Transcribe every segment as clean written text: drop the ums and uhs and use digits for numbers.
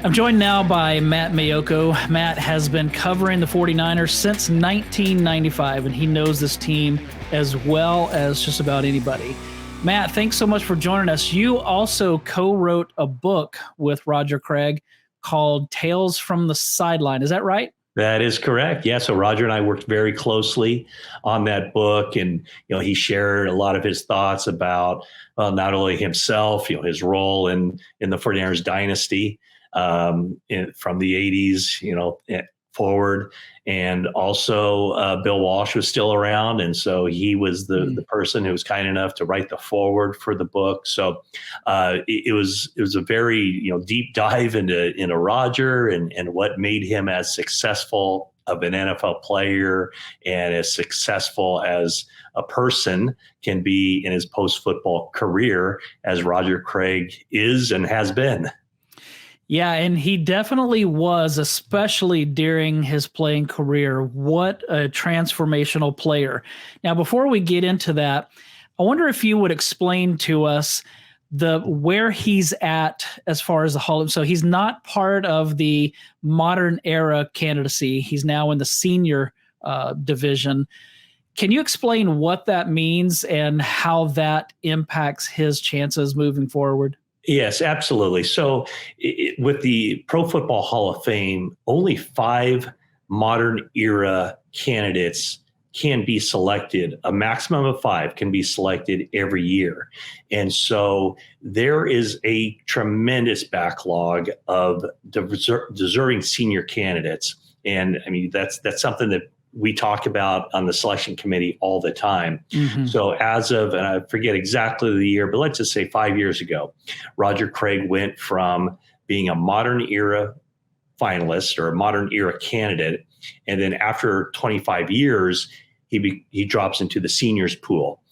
I'm joined now by Matt Maiocco. Matt has been covering the 49ers since 1995, and he knows this team as well as just about anybody. Matt, thanks so much for joining us. You also co-wrote a book with Roger Craig called Tales from the Sideline. Is that right? That is correct. Yeah. So Roger and I worked very closely on that book, and he shared a lot of his thoughts about not only himself, his role in the 49ers dynasty from the 80s, forward, and also Bill Walsh was still around, and so he was the person who was kind enough to write the foreword for the book. So it was a very deep dive into Roger and what made him as successful of an NFL player and as successful as a person can be in his post-football career as Roger Craig is and has been. Yeah, and he definitely was, especially during his playing career. What a transformational player. Now, before we get into that, I wonder if you would explain to us where he's at as far as the Hall of. So he's not part of the modern era candidacy. He's now in the senior division. Can you explain what that means and how that impacts his chances moving forward? Yes, absolutely. So with the Pro Football Hall of Fame, only 5 modern era candidates can be selected. A maximum of 5 can be selected every year. And so there is a tremendous backlog of deserving senior candidates. And I mean, that's something that we talk about on the selection committee all the time. Mm-hmm. So as of, and I forget exactly the year, but let's just say 5 years ago, Roger Craig went from being a modern era finalist or a modern era candidate. And then after 25 years, he drops into the seniors pool.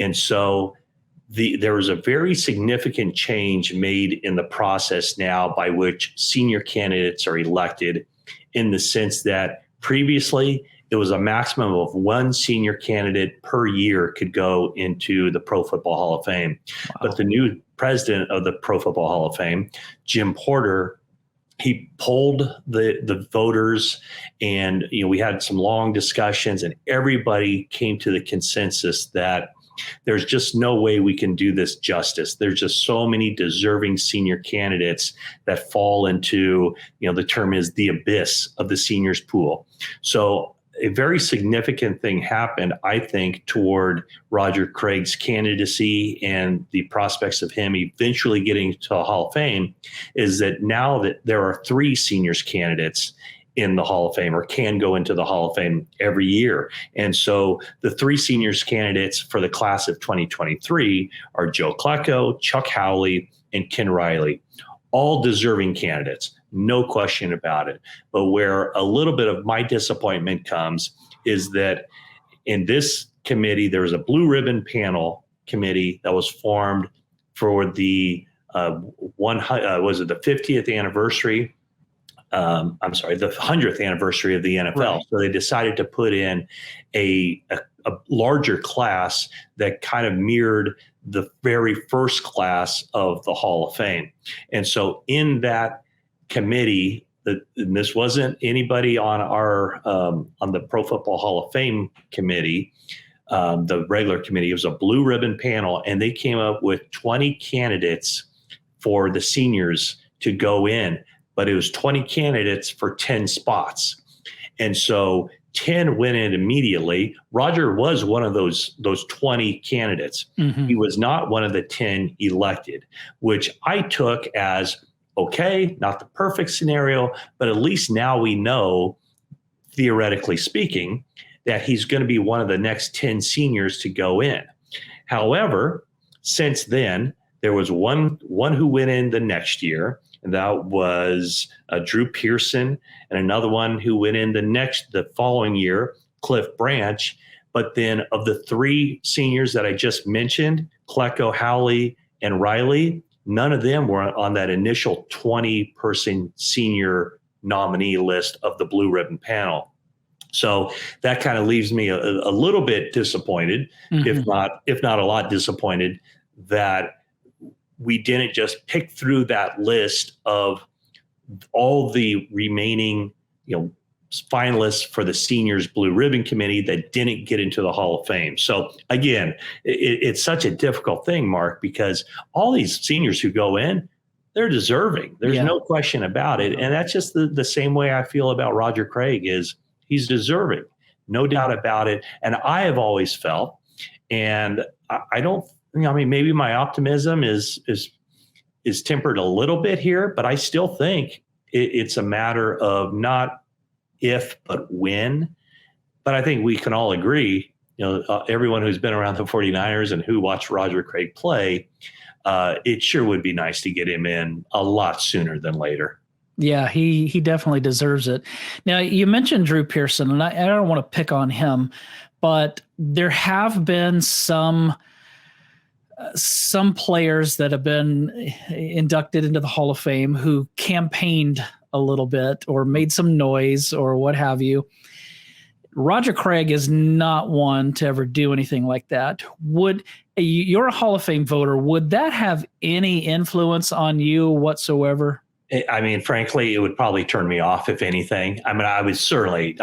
And so there was a very significant change made in the process now by which senior candidates are elected, in the sense that previously it was a maximum of 1 senior candidate per year could go into the Pro Football Hall of Fame. Wow. But the new president of the Pro Football Hall of Fame, Jim Porter, he polled the voters, and we had some long discussions, and everybody came to the consensus that there's just no way we can do this justice. There's just so many deserving senior candidates that fall into, the term is the abyss of the seniors pool. So a very significant thing happened, I think, toward Roger Craig's candidacy and the prospects of him eventually getting to the Hall of Fame, is that now that there are 3 seniors candidates in the Hall of Fame, or can go into the Hall of Fame every year. And so the 3 seniors candidates for the class of 2023 are Joe Klecko, Chuck Howley, and Ken Riley, all deserving candidates. No question about it. But where a little bit of my disappointment comes is that in this committee, there was a blue ribbon panel committee that was formed for the was it the 50th anniversary? The 100th anniversary of the NFL. Right. So they decided to put in a larger class that kind of mirrored the very first class of the Hall of Fame. And so in that committee, and this wasn't anybody on our on the Pro Football Hall of Fame committee, the regular committee. It was a blue ribbon panel, and they came up with 20 candidates for the seniors to go in, but it was 20 candidates for 10 spots. And so 10 went in immediately. Roger was one of those 20 candidates. Mm-hmm. He was not one of the 10 elected, which I took as, okay, not the perfect scenario, but at least now we know, theoretically speaking, that he's going to be one of the next 10 seniors to go in. However, since then, there was one who went in the next year, and that was Drew Pearson, and another one who went in the following year, Cliff Branch. But then of the 3 seniors that I just mentioned, Klecko, Howley, and Riley, none of them were on that initial 20-person senior nominee list of the blue ribbon panel. So that kind of leaves me a little bit disappointed, mm-hmm. if not a lot disappointed, that we didn't just pick through that list of all the remaining, finalists for the seniors blue ribbon committee that didn't get into the Hall of Fame. So again, it's such a difficult thing, Mark, because all these seniors who go in, they're deserving. There's no question about it. And that's just the same way I feel about Roger Craig. Is he's deserving, no doubt about it. And I have always felt, and I don't, maybe my optimism is tempered a little bit here, but I still think it's a matter of not if, but when. But I think we can all agree, everyone who's been around the 49ers and who watched Roger Craig play, it sure would be nice to get him in a lot sooner than later. Yeah, he definitely deserves it. Now, you mentioned Drew Pearson, and I don't want to pick on him, but there have been some players that have been inducted into the Hall of Fame who campaigned a little bit or made some noise or what have you. Roger Craig is not one to ever do anything like that. You're a Hall of Fame voter. Would that have any influence on you whatsoever? Frankly, it would probably turn me off, if anything. I would certainly,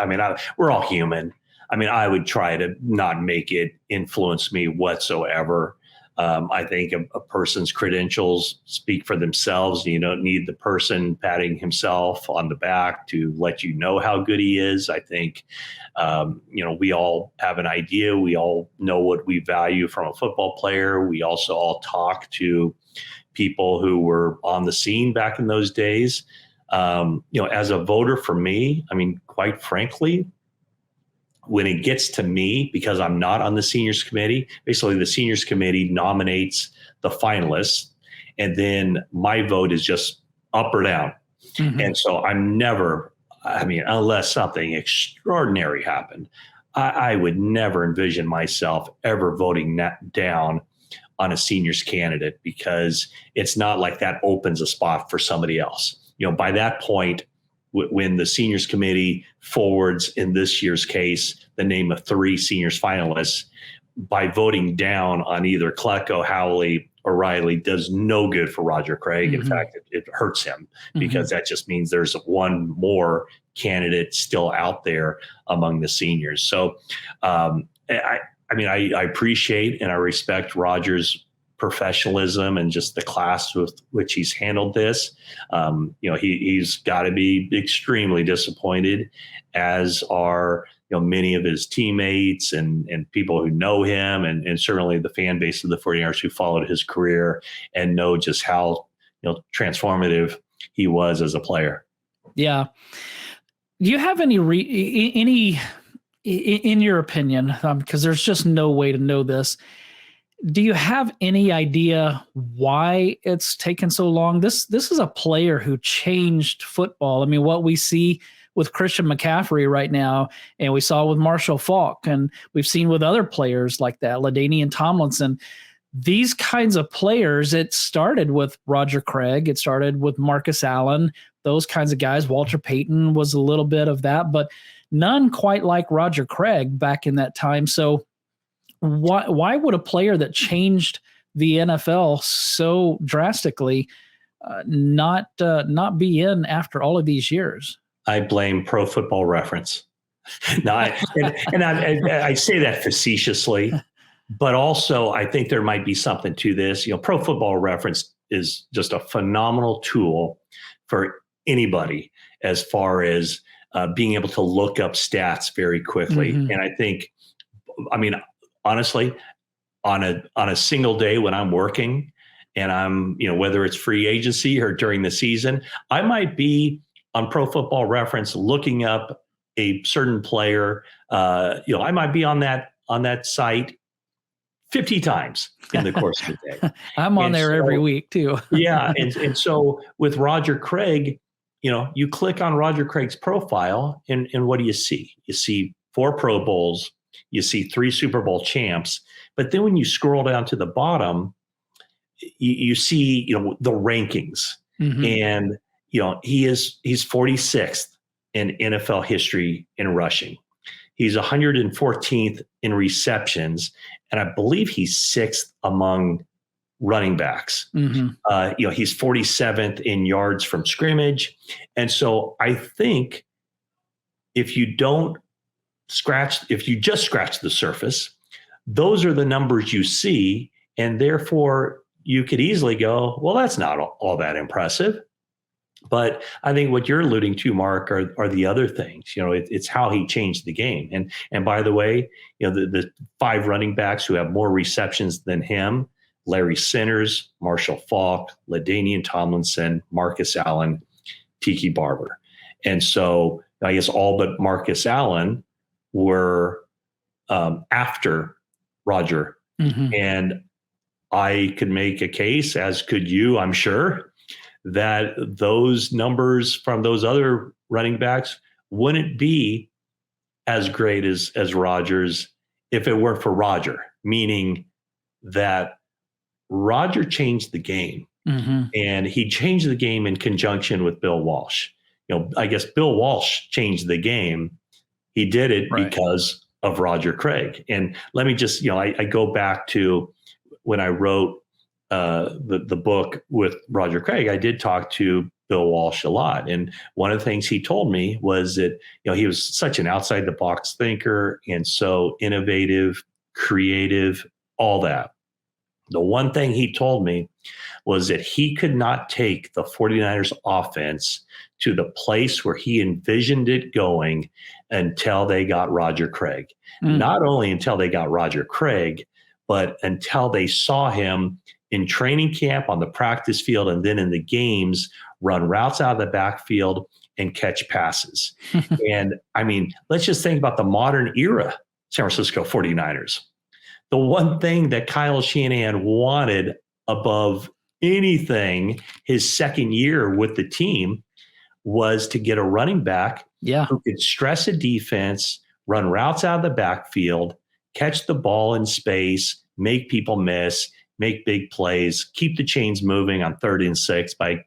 we're all human. I would try to not make it influence me whatsoever. I think a person's credentials speak for themselves. You don't need the person patting himself on the back to let you know how good he is. I think, we all have an idea. We all know what we value from a football player. We also all talk to people who were on the scene back in those days. As a voter for me, quite frankly, when it gets to me, because I'm not on the seniors committee, basically the seniors committee nominates the finalists, and then my vote is just up or down. Mm-hmm. And so I'm never, unless something extraordinary happened, I would never envision myself ever voting down on a seniors candidate, because it's not like that opens a spot for somebody else. By that point, when the seniors committee forwards, in this year's case, the name of 3 seniors finalists, by voting down on either Klecko, Howley, or Riley does no good for Roger Craig. Mm-hmm. In fact, it hurts him, because that just means there's one more candidate still out there among the seniors. So I appreciate and I respect Roger's professionalism and just the class with which he's handled this. He's got to be extremely disappointed, as are many of his teammates and people who know him, and certainly the fan base of the 49ers who followed his career and know just how transformative he was as a player. Yeah. Do you have any in your opinion, because there's just no way to know this, do you have any idea why it's taken so long? This is a player who changed football. What we see with Christian McCaffrey right now, and we saw with Marshall Faulk, and we've seen with other players like that, LaDainian Tomlinson, these kinds of players, it started with Roger Craig. It started with Marcus Allen, those kinds of guys. Walter Payton was a little bit of that, but none quite like Roger Craig back in that time. So why would a player that changed the NFL so drastically not be in after all of these years? I blame Pro Football Reference. No, I say that facetiously, but also I think there might be something to this. Pro Football Reference is just a phenomenal tool for anybody as far as being able to look up stats very quickly. Mm-hmm. And I think, honestly, on a single day when I'm working and I'm, whether it's free agency or during the season, I might be on Pro Football Reference looking up a certain player. I might be on that site 50 times in the course of the day. I'm on there every week too. Yeah. And so with Roger Craig, you click on Roger Craig's profile and what do you see? You see 4 Pro Bowls, you see 3 Super Bowl champs, but then when you scroll down to the bottom, you see, the rankings. Mm-hmm. And, he's 46th in NFL history in rushing. He's 114th in receptions. And I believe he's 6th among running backs. Mm-hmm. He's 47th in yards from scrimmage. And so I think if you just scratch the surface, those are the numbers you see. And therefore you could easily go, well, that's not all that impressive. But I think what you're alluding to, Mark, are the other things. It's how he changed the game. And by the way, the 5 running backs who have more receptions than him: Larry Sinners, Marshall Faulk, LaDainian Tomlinson, Marcus Allen, Tiki Barber. And so I guess all but Marcus Allen were after Roger. Mm-hmm. And I could make a case, as could you, I'm sure, that those numbers from those other running backs wouldn't be as great as Rodgers if it weren't for Roger, meaning that Roger changed the game. Mm-hmm. And he changed the game in conjunction with Bill Walsh. I guess Bill Walsh changed the game. He did it because of Roger Craig. And let me just, I go back to when I wrote the book with Roger Craig. I did talk to Bill Walsh a lot. And one of the things he told me was that, he was such an outside the box thinker and so innovative, creative, all that. The one thing he told me was that he could not take the 49ers offense to the place where he envisioned it going until they got Roger Craig. Not only until they got Roger Craig, but until they saw him in training camp, on the practice field, and then in the games, run routes out of the backfield and catch passes. And I mean, let's just think about the modern era San Francisco 49ers. The one thing that Kyle Shanahan wanted above anything his second year with the team was to get a running back who could stress a defense, run routes out of the backfield, catch the ball in space, make people miss, make big plays, keep the chains moving on 3rd and 6 by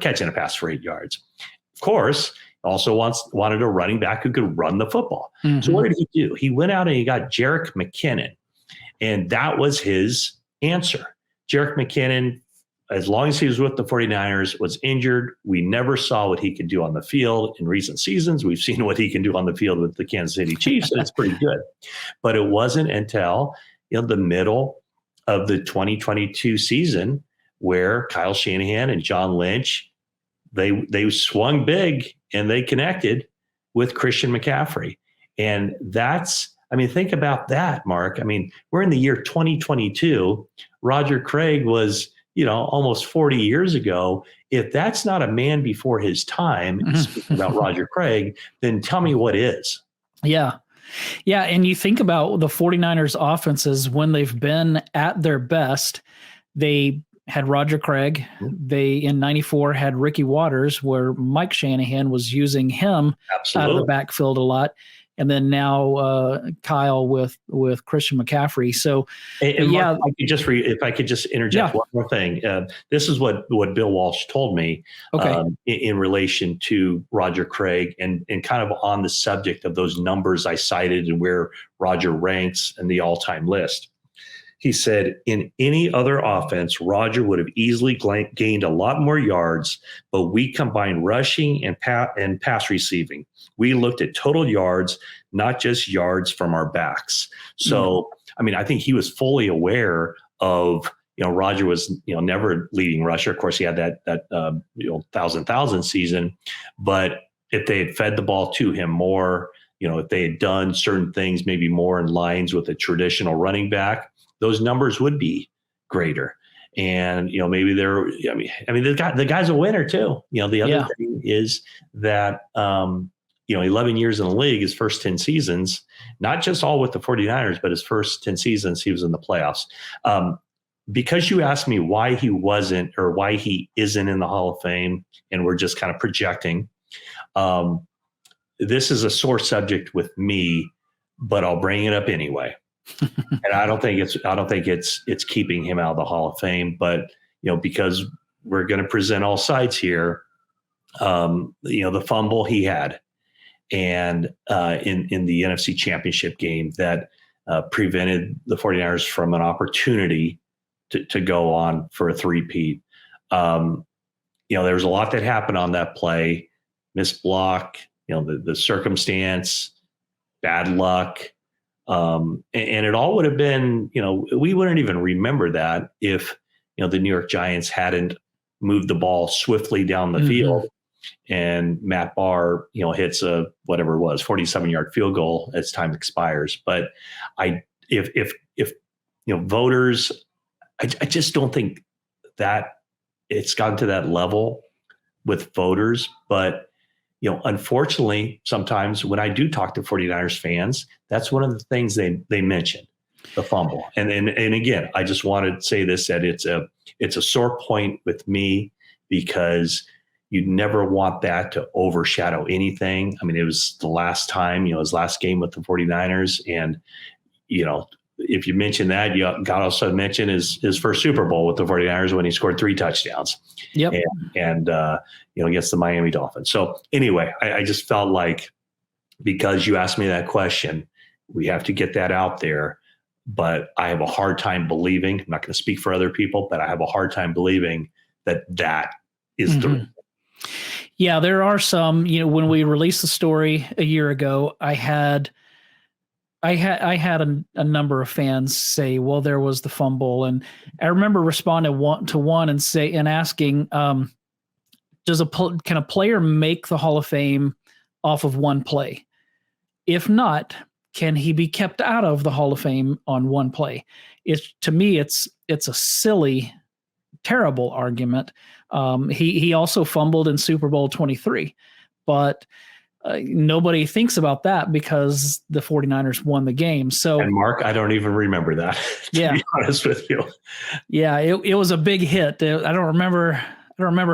catching a pass for 8 yards. Of course, also wanted a running back who could run the football. Mm-hmm. So what did he do? He went out and he got Jerick McKinnon. And that was his answer. Jerick McKinnon, as long as he was with the 49ers, was injured. We never saw what he could do on the field. In recent seasons, we've seen what he can do on the field with the Kansas City Chiefs, and it's pretty good. But it wasn't until the middle of the 2022 season where Kyle Shanahan and John Lynch, they swung big and they connected with Christian McCaffrey. And think about that, Mark. We're in the year 2022. Roger Craig was, almost 40 years ago. If that's not a man before his time, speaking about Roger Craig, then tell me what is. Yeah. Yeah. And you think about the 49ers offenses when they've been at their best, they had Roger Craig. They, in 94, had Ricky Watters, where Mike Shanahan was using him out of the backfield a lot. And then now Kyle with Christian McCaffrey. So, and Mark, if I could just interject one more thing. This is what Bill Walsh told me in relation to Roger Craig and kind of on the subject of those numbers I cited and where Roger ranks in the all-time list. He said, in any other offense, Roger would have easily gained a lot more yards, but we combined rushing and pass receiving. We looked at total yards, not just yards from our backs. So, I think he was fully aware of, Roger was, never leading rusher. Of course, he had that 1,000 season, but if they had fed the ball to him more, if they had done certain things, maybe more in lines with a traditional running back, those numbers would be greater. And, maybe the guy's a winner too. The other thing is that, 11 years in the league, his first 10 seasons, not just all with the 49ers, but his first 10 seasons, he was in the playoffs. Because you asked me why he wasn't or why he isn't in the Hall of Fame, and we're just kind of projecting. This is a sore subject with me, but I'll bring it up anyway. And I don't think it's keeping him out of the Hall of Fame, but because we're going to present all sides here, the fumble he had and in the NFC Championship game that prevented the 49ers from an opportunity to go on for a three-peat. There was a lot that happened on that play, missed block, the circumstance, bad luck. And it all would have been, we wouldn't even remember that if, the New York Giants hadn't moved the ball swiftly down the field and Matt Barr, hits a, whatever it was, 47-yard field goal as time expires. But if voters, I just don't think that it's gotten to that level with voters. But, unfortunately, sometimes when I do talk to 49ers fans, that's one of the things they mention, the fumble. And again, I just want to say this, that it's a sore point with me, because you never want that to overshadow anything. I mean, it was the last time, his last game with the 49ers. And, if you mention that, you got to also mention his first Super Bowl with the 49ers when he scored 3 touchdowns. Yep. And against the Miami Dolphins. So anyway, I just felt like, because you asked me that question, we have to get that out there. But I have a hard time believing, I'm not going to speak for other people, but I have a hard time believing that is the reason. Yeah, there are some, when we released the story a year ago, I had a number of fans say, well, there was the fumble. And I remember responding to one and asking, can a player make the Hall of Fame off of one play? If not, can he be kept out of the Hall of Fame on one play? To me, it's a silly, terrible argument. He also fumbled in Super Bowl 23, but nobody thinks about that because the 49ers won the game. So, and Mark, I don't even remember that, to be honest with you. Yeah, it was a big hit. I don't remember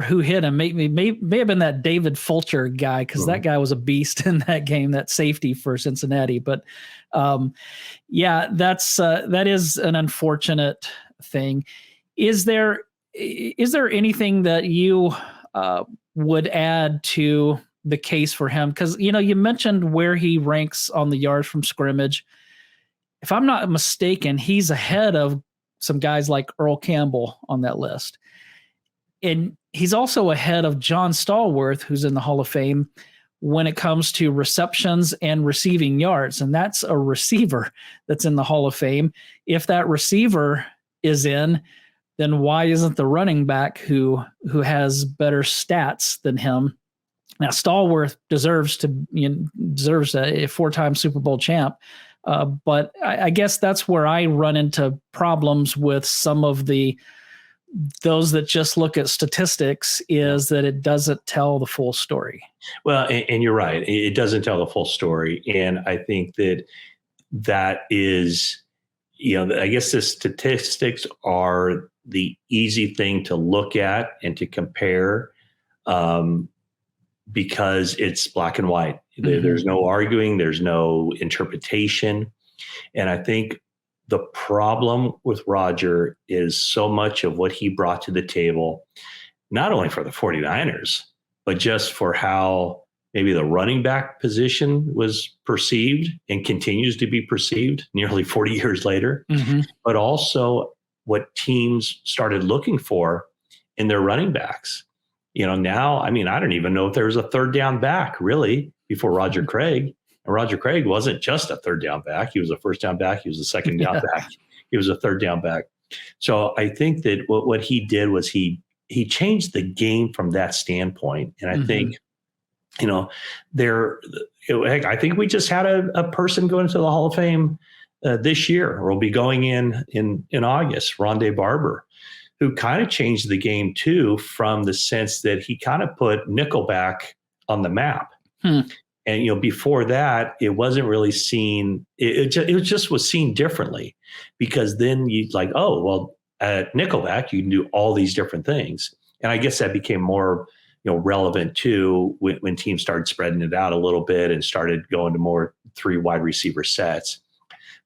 who hit him. May have been that David Fulcher guy, because that guy was a beast in that game, that safety for Cincinnati. But that is an unfortunate thing. Is there anything that you would add to the case for him? Because you mentioned where he ranks on the yards from scrimmage. If I'm not mistaken, he's ahead of some guys like Earl Campbell on that list. And he's also ahead of John Stallworth, who's in the Hall of Fame, when it comes to receptions and receiving yards. And that's a receiver that's in the Hall of Fame. If that receiver is in, then why isn't the running back who has better stats than him? Now, Stallworth deserves a 4-time Super Bowl champ. But I guess that's where I run into problems with some of those that just look at statistics, is that it doesn't tell the full story. Well, and you're right. It doesn't tell the full story. And I think that is, I guess the statistics are the easy thing to look at and to compare, because it's black and white. There's no arguing. There's no interpretation. And I think the problem with Roger is so much of what he brought to the table, not only for the 49ers, but just for how maybe the running back position was perceived and continues to be perceived nearly 40 years later, but also what teams started looking for in their running backs. Now, I don't even know if there was a third down back really before Roger Craig. And Roger Craig wasn't just a third down back. He was a first down back. He was a second down back. He was a third down back. So I think that what he did was he changed the game from that standpoint. And I think, I think we just had a person go into the Hall of Fame this year, or will be going in August, Rondé Barber, who kind of changed the game too, from the sense that he kind of put Nickelback on the map. And, before that, it wasn't really seen. It just was seen differently, because then you like, oh, well, at Nickelback, you can do all these different things. And I guess that became more, relevant too, when teams started spreading it out a little bit and started going to more 3 wide receiver sets.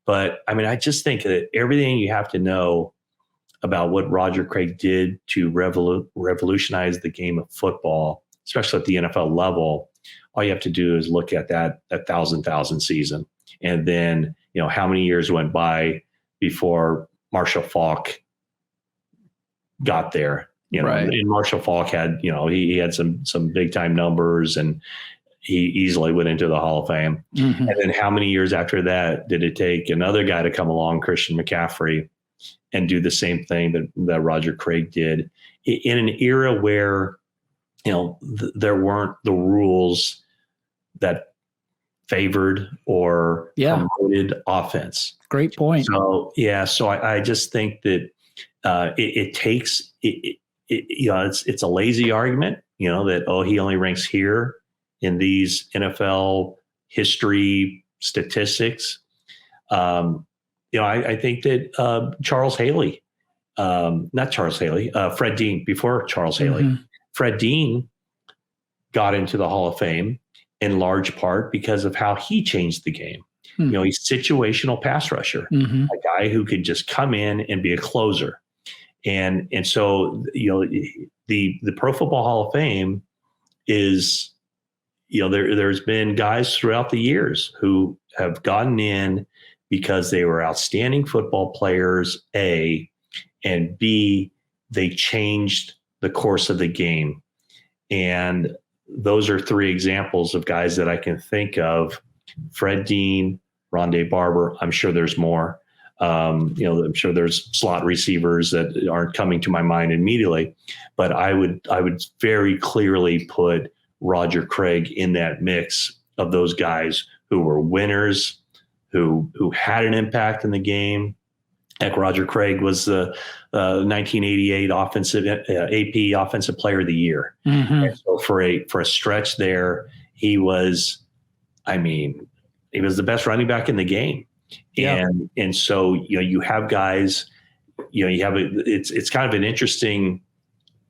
But I just think that everything you have to know about what Roger Craig did to revolutionize the game of football, especially at the NFL level, all you have to do is look at that 1,000 season. And then, how many years went by before Marshall Faulk got there. Right. And Marshall Faulk had, he had some big time numbers, and he easily went into the Hall of Fame. Mm-hmm. And then how many years after that did it take another guy to come along, Christian McCaffrey, and do the same thing that Roger Craig did in an era where, there weren't the rules that favored or promoted offense. Great point. So, so I just think that it takes, it's a lazy argument, that, he only ranks here in these NFL history statistics. I think that Fred Dean, before Charles Haley, Fred Dean got into the Hall of Fame in large part because of how he changed the game. He's situational pass rusher, a guy who could just come in and be a closer. And so, the Pro Football Hall of Fame is, there's been guys throughout the years who have gotten in because they were outstanding football players, A, and B, they changed the course of the game. And those are three examples of guys that I can think of: Fred Dean, Rondé Barber. I'm sure there's more. I'm sure there's slot receivers that aren't coming to my mind immediately, but I would very clearly put Roger Craig in that mix of those guys who were winners, who had an impact in the game. Heck, Roger Craig was the 1988 AP Offensive Player of the Year. And so for a stretch there, he was the best running back in the game. Yeah. And so you have guys, it's kind of an interesting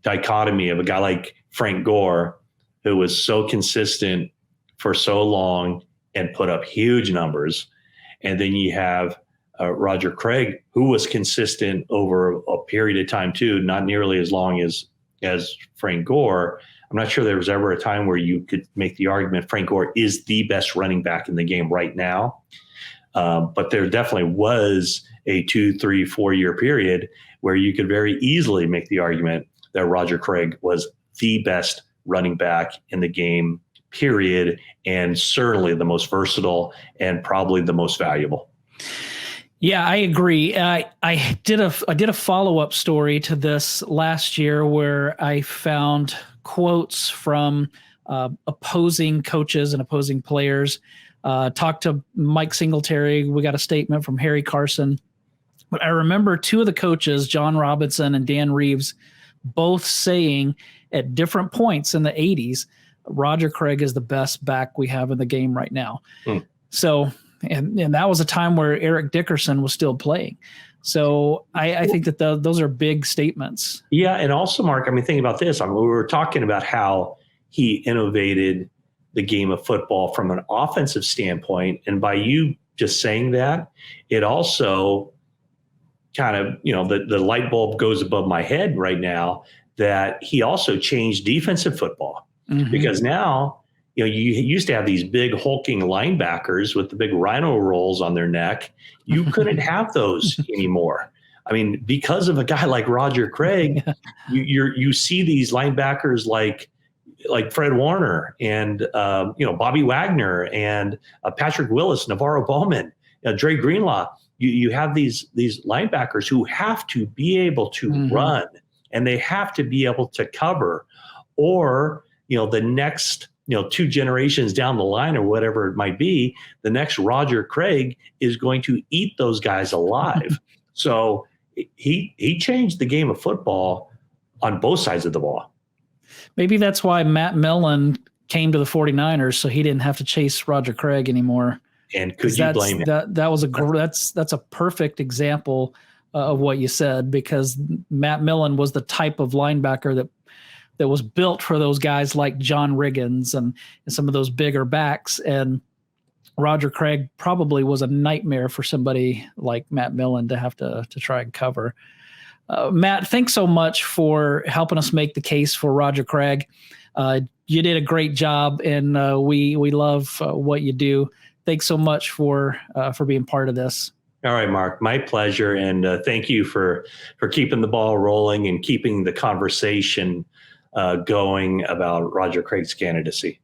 dichotomy of a guy like Frank Gore, who was so consistent for so long and put up huge numbers. And then you have Roger Craig, who was consistent over a period of time too, not nearly as long as Frank Gore. I'm not sure there was ever a time where you could make the argument Frank Gore is the best running back in the game right now. But there definitely was a 2, 3, 4 year period where you could very easily make the argument that Roger Craig was the best running back in the game, period, and certainly the most versatile and probably the most valuable. Yeah, I agree. I did a follow-up story to this last year where I found quotes from opposing coaches and opposing players. Talked to Mike Singletary. We got a statement from Harry Carson. But I remember two of the coaches, John Robinson and Dan Reeves, both saying at different points in the 80s, Roger Craig is the best back we have in the game right now. So, and that was a time where Eric Dickerson was still playing. So I think that those are big statements. Yeah. And also, Mark, thinking about this, we were talking about how he innovated the game of football from an offensive standpoint. And by you just saying that, it also kind of, the light bulb goes above my head right now that he also changed defensive football. Because now, you used to have these big hulking linebackers with the big rhino rolls on their neck. You couldn't have those anymore. Because of a guy like Roger Craig, you see these linebackers like Fred Warner and Bobby Wagner and Patrick Willis, Navarro Bowman, Dre Greenlaw. You have these linebackers who have to be able to run, and they have to be able to cover, or the next 2 generations down the line or whatever it might be, the next Roger Craig is going to eat those guys alive. So he changed the game of football on both sides of the ball. Maybe that's why Matt Millen came to the 49ers, so he didn't have to chase Roger Craig anymore. And could you blame him? That was that's a perfect example of what you said, because Matt Millen was the type of linebacker that was built for those guys like John Riggins and some of those bigger backs. And Roger Craig probably was a nightmare for somebody like Matt Millen to have to try and cover. Matt, thanks so much for helping us make the case for Roger Craig. You did a great job, and we love what you do. Thanks so much for being part of this. All right, Mark, my pleasure. And thank you for keeping the ball rolling and keeping the conversation going about Roger Craig's candidacy.